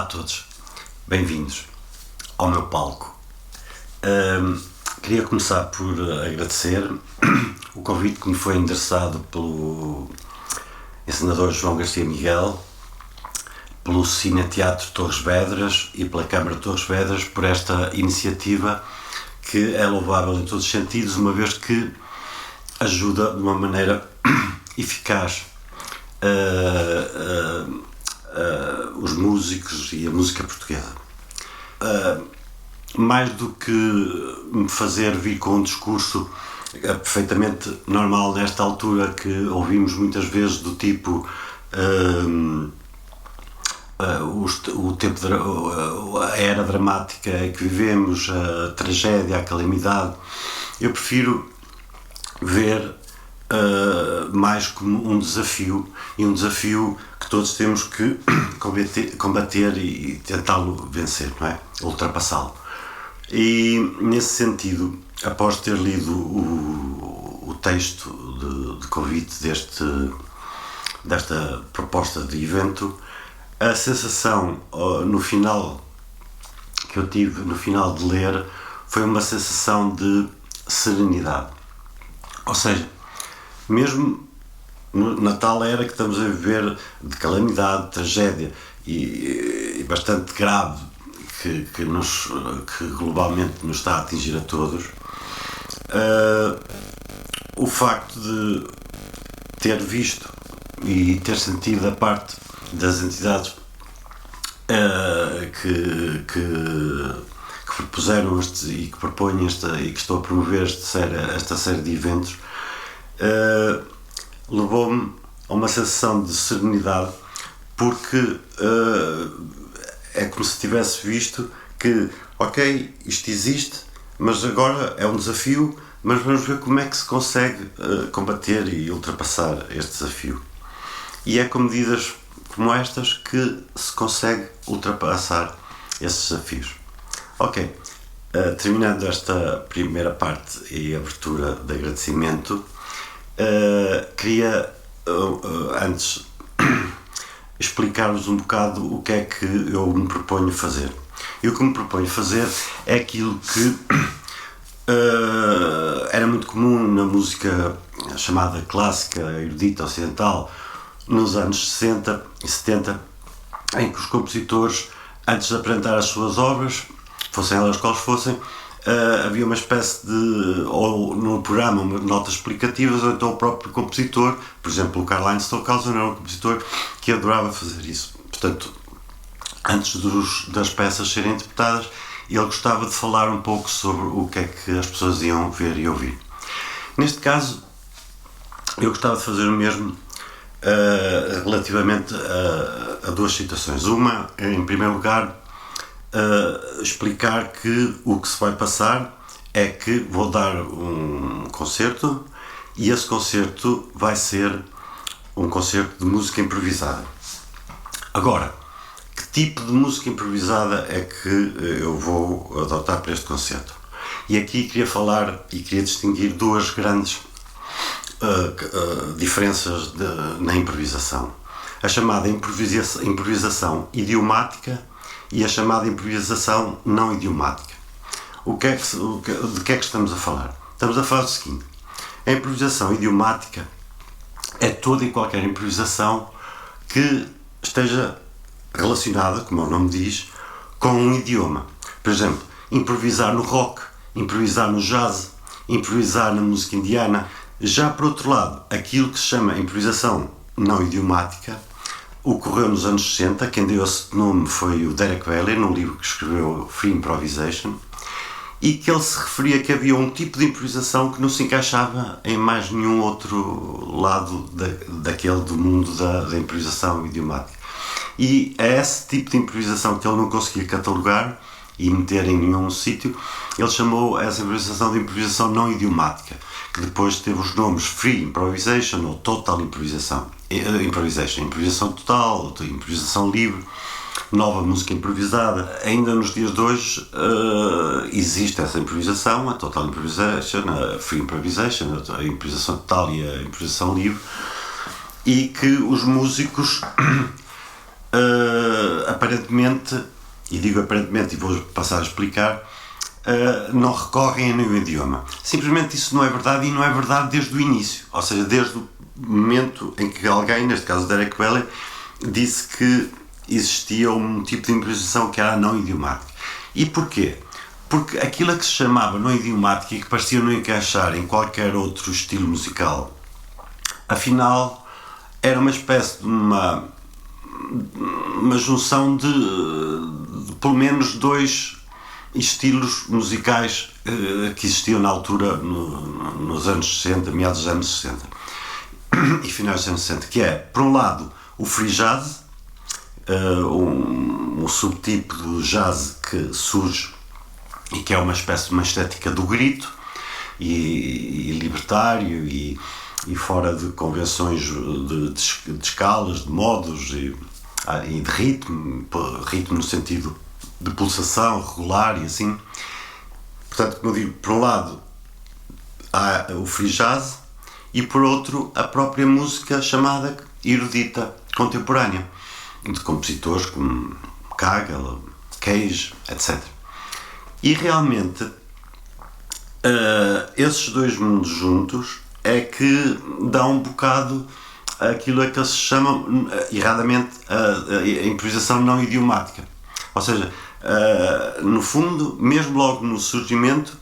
Olá a todos, bem-vindos ao meu palco. Queria começar por agradecer o convite que me foi endereçado pelo encenador João Garcia Miguel, pelo Cineteatro Torres Vedras e pela Câmara de Torres Vedras por esta iniciativa que é louvável em todos os sentidos, uma vez que ajuda de uma maneira eficaz os músicos e a música portuguesa. Mais do que me fazer vir com um discurso perfeitamente normal nesta altura, que ouvimos muitas vezes, do tipo o tempo, a era dramática em que vivemos, a tragédia, a calamidade, eu prefiro ver mais como um desafio, e um desafio que todos temos que combater e tentá-lo vencer, não é? Ultrapassá-lo. E nesse sentido, após ter lido o texto de convite desta proposta de evento, a sensação no final que eu tive, no final de ler, foi uma sensação de serenidade. Ou seja, mesmo na tal era que estamos a viver de calamidade, de tragédia e bastante grave, que globalmente nos está a atingir a todos, o facto de ter visto e ter sentido a parte das entidades que propuseram e que propõem e que estou a promover esta série de eventos, levou-me a uma sensação de serenidade, porque é como se tivesse visto que, ok, isto existe, mas agora é um desafio, mas vamos ver como é que se consegue combater e ultrapassar este desafio. E é com medidas como estas que se consegue ultrapassar esses desafios. Ok, terminando esta primeira parte e abertura de agradecimento, queria antes explicar-vos um bocado o que é que eu me proponho fazer. E o que me proponho fazer é aquilo que era muito comum na música chamada clássica, erudita, ocidental, nos anos 60 e 70, em que os compositores, antes de apresentar as suas obras, fossem elas quais fossem, havia uma espécie de, ou no programa, notas explicativas, ou então o próprio compositor, por exemplo, o Karlheinz Stockhausen era um compositor que adorava fazer isso. Portanto, antes das peças serem interpretadas, ele gostava de falar um pouco sobre o que é que as pessoas iam ver e ouvir. Neste caso, eu gostava de fazer o mesmo relativamente a duas situações. Uma, em primeiro lugar, explicar que o que se vai passar é que vou dar um concerto, e esse concerto vai ser um concerto de música improvisada. Agora, que tipo de música improvisada é que eu vou adotar para este concerto? E aqui queria falar e queria distinguir duas grandes diferenças na improvisação. A chamada improvisação idiomática e a chamada improvisação não idiomática. De que é que estamos a falar? Estamos a falar do seguinte: a improvisação idiomática é toda e qualquer improvisação que esteja relacionada, como o nome diz, com um idioma. Por exemplo, improvisar no rock, improvisar no jazz, improvisar na música indiana. Já por outro lado, aquilo que se chama improvisação não idiomática ocorreu nos anos 60, quem deu esse nome foi o Derek Bailey, num livro que escreveu, Free Improvisation, e que ele se referia que havia um tipo de improvisação que não se encaixava em mais nenhum outro lado daquele do mundo da improvisação idiomática. E é esse tipo de improvisação que ele não conseguia catalogar e meter em nenhum sítio, ele chamou essa improvisação de improvisação não idiomática, que depois teve os nomes Free Improvisation ou Total Improvisation, improvisação total, improvisação livre, nova música improvisada. Ainda nos dias de hoje existe essa improvisação, a Total Improvisation, a Free Improvisation, a improvisação total e a improvisação livre, e que os músicos aparentemente, e digo aparentemente e vou passar a explicar, não recorrem a nenhum idioma. Simplesmente isso não é verdade, e não é verdade desde o início, ou seja, desde o momento em que alguém, neste caso Derek Bailey, disse que existia um tipo de improvisação que era não idiomática. E porquê? Porque aquilo que se chamava não idiomática e que parecia não encaixar em qualquer outro estilo musical, afinal era uma espécie de uma junção de pelo menos dois estilos musicais que existiam na altura, nos anos 60, meados dos anos 60 e finais dos anos 60, que é, por um lado, o free jazz, um subtipo do jazz que surge e que é uma espécie de uma estética do grito e libertário e fora de convenções de escalas, de modos e de ritmo no sentido de pulsação regular e assim. Portanto, como eu digo, por um lado há o free jazz e por outro a própria música chamada erudita contemporânea, de compositores como Kagel, Cage, etc. E realmente esses dois mundos juntos é que dão um bocado aquilo a que se chama erradamente a improvisação não idiomática. Ou seja, no fundo, mesmo logo no surgimento,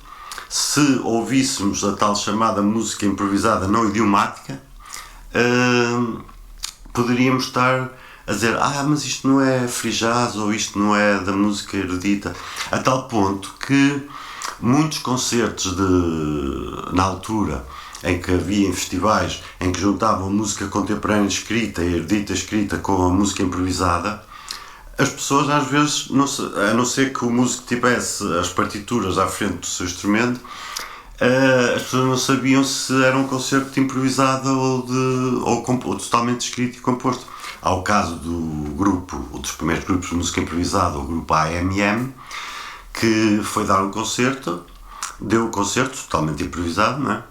se ouvíssemos a tal chamada música improvisada não idiomática, poderíamos estar a dizer, mas isto não é free jazz ou isto não é da música erudita, a tal ponto que muitos concertos na altura em que havia em festivais em que juntavam música contemporânea escrita e erudita escrita com a música improvisada, as pessoas às vezes, a não ser que o músico tivesse as partituras à frente do seu instrumento, as pessoas não sabiam se era um concerto improvisado ou totalmente escrito e composto. Há o caso do grupo, um dos primeiros grupos de música improvisada, o grupo AMM, que foi dar um concerto, deu o concerto totalmente improvisado, não é?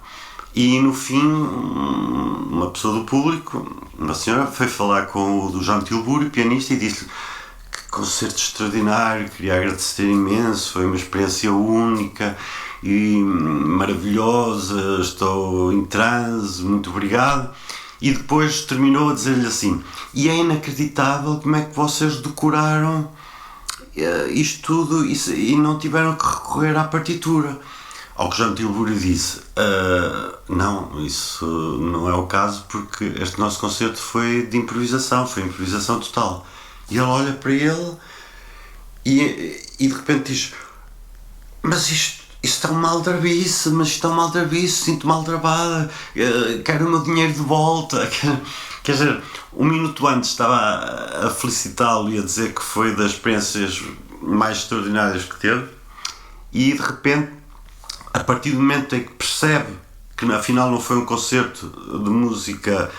E no fim, uma pessoa do público, uma senhora, foi falar com o do João Tilbury, pianista, e disse-lhe: que concerto extraordinário, queria agradecer imenso, foi uma experiência única e maravilhosa, estou em transe, muito obrigado. E depois terminou a dizer-lhe assim: e é inacreditável como é que vocês decoraram isto tudo e não tiveram que recorrer à partitura. Ao que João Tilbury disse: não, isso não é o caso, porque este nosso concerto foi de improvisação, foi improvisação total. E ele olha para ele e de repente diz: mas isto está uma aldrabice, sinto-me aldrabada, quero o meu dinheiro de volta. Quer dizer, um minuto antes estava a felicitá-lo e a dizer que foi das experiências mais extraordinárias que teve, e de repente, a partir do momento em que percebe que afinal não foi um concerto de música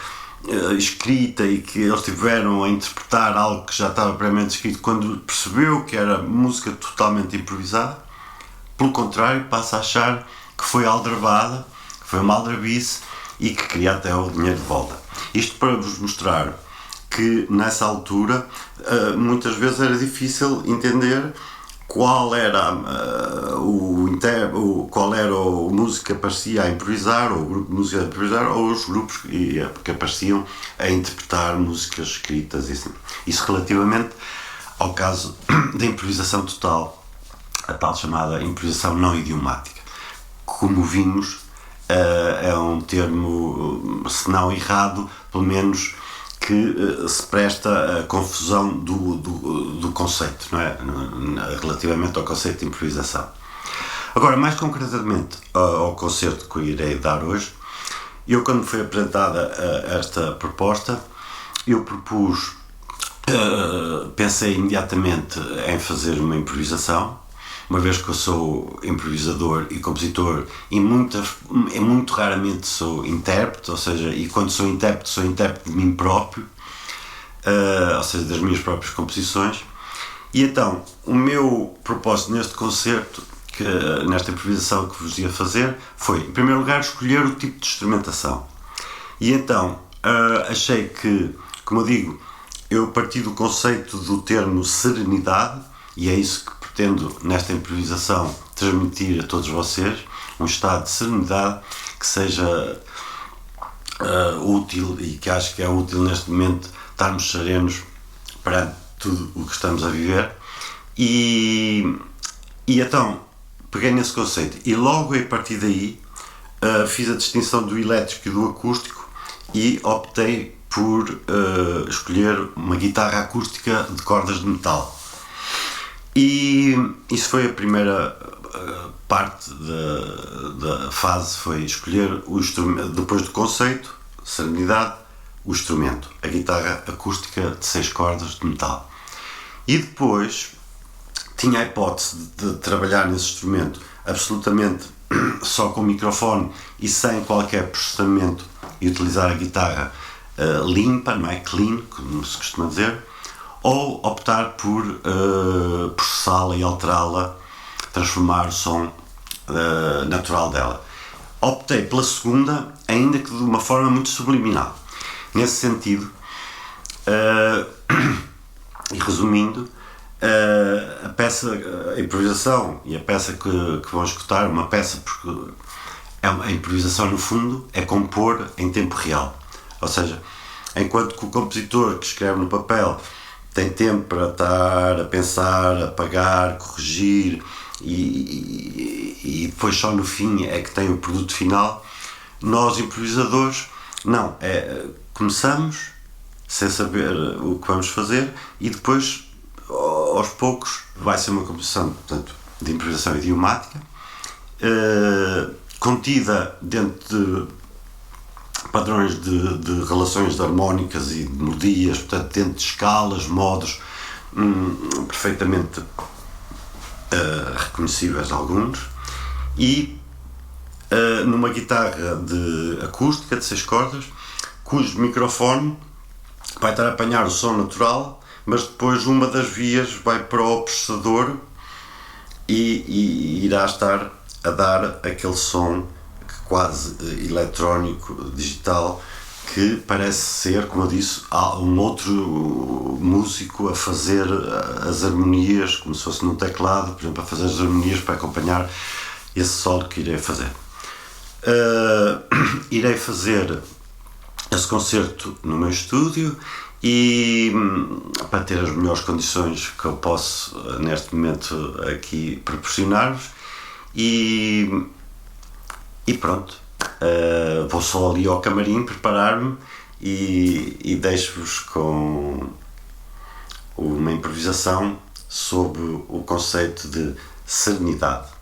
escrita e que eles tiveram a interpretar algo que já estava previamente escrito, quando percebeu que era música totalmente improvisada, pelo contrário, passa a achar que foi aldrabada, que foi uma aldrabice e que queria até o dinheiro de volta. Isto para vos mostrar que nessa altura muitas vezes era difícil entender qual era qual era o músico que aparecia a improvisar, ou o grupo de música a improvisar, ou os grupos que apareciam a interpretar músicas escritas. Isso relativamente ao caso da improvisação total, a tal chamada improvisação não idiomática. Como vimos, é um termo, se não errado, pelo menos que se presta à confusão do conceito, não é? Relativamente ao conceito de improvisação. Agora, mais concretamente ao concerto que eu irei dar hoje, eu, quando me foi apresentada esta proposta, eu propus, pensei imediatamente em fazer uma improvisação, uma vez que eu sou improvisador e compositor e muito raramente sou intérprete, ou seja, e quando sou intérprete de mim próprio, ou seja, das minhas próprias composições. E então, o meu propósito neste concerto, nesta improvisação que vos ia fazer, foi, em primeiro lugar, escolher o tipo de instrumentação. E então, achei que, como eu digo, eu parti do conceito do termo serenidade, e é isso que pretendo nesta improvisação transmitir a todos vocês, um estado de serenidade que seja útil, e que acho que é útil neste momento estarmos serenos perante tudo o que estamos a viver. E então peguei nesse conceito e logo a partir daí fiz a distinção do elétrico e do acústico e optei por escolher uma guitarra acústica de cordas de metal. E isso foi a primeira parte da fase, foi escolher o instrumento, depois do conceito, serenidade, o instrumento, a guitarra acústica de 6 cordas de metal. E depois tinha a hipótese de trabalhar nesse instrumento absolutamente só com o microfone e sem qualquer processamento e utilizar a guitarra limpa, não é? Clean, como se costuma dizer, ou optar por processá-la e alterá-la, transformar o som natural dela. Optei pela segunda, ainda que de uma forma muito subliminal. Nesse sentido, e resumindo, a peça, a improvisação e a peça que vão escutar, uma peça, porque a improvisação no fundo é compor em tempo real, ou seja, enquanto que o compositor que escreve no papel tem tempo para estar a pensar, apagar, corrigir e depois só no fim é que tem o produto final, nós improvisadores não, começamos sem saber o que vamos fazer e depois aos poucos vai ser uma composição, portanto, de improvisação idiomática, contida dentro de padrões de relações de harmónicas e de melodias, portanto, dentro de escalas, modos perfeitamente reconhecíveis alguns, e numa guitarra de acústica de 6 cordas, cujo microfone vai estar a apanhar o som natural, mas depois uma das vias vai para o processador e irá estar a dar aquele som quase eletrónico, digital, que parece ser, como eu disse, um outro músico a fazer as harmonias, como se fosse num teclado, por exemplo, a fazer as harmonias para acompanhar esse solo que irei fazer. Irei fazer esse concerto no meu estúdio e para ter as melhores condições que eu posso neste momento aqui proporcionar-vos e pronto, vou só ali ao camarim preparar-me e deixo-vos com uma improvisação sobre o conceito de serenidade.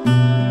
Música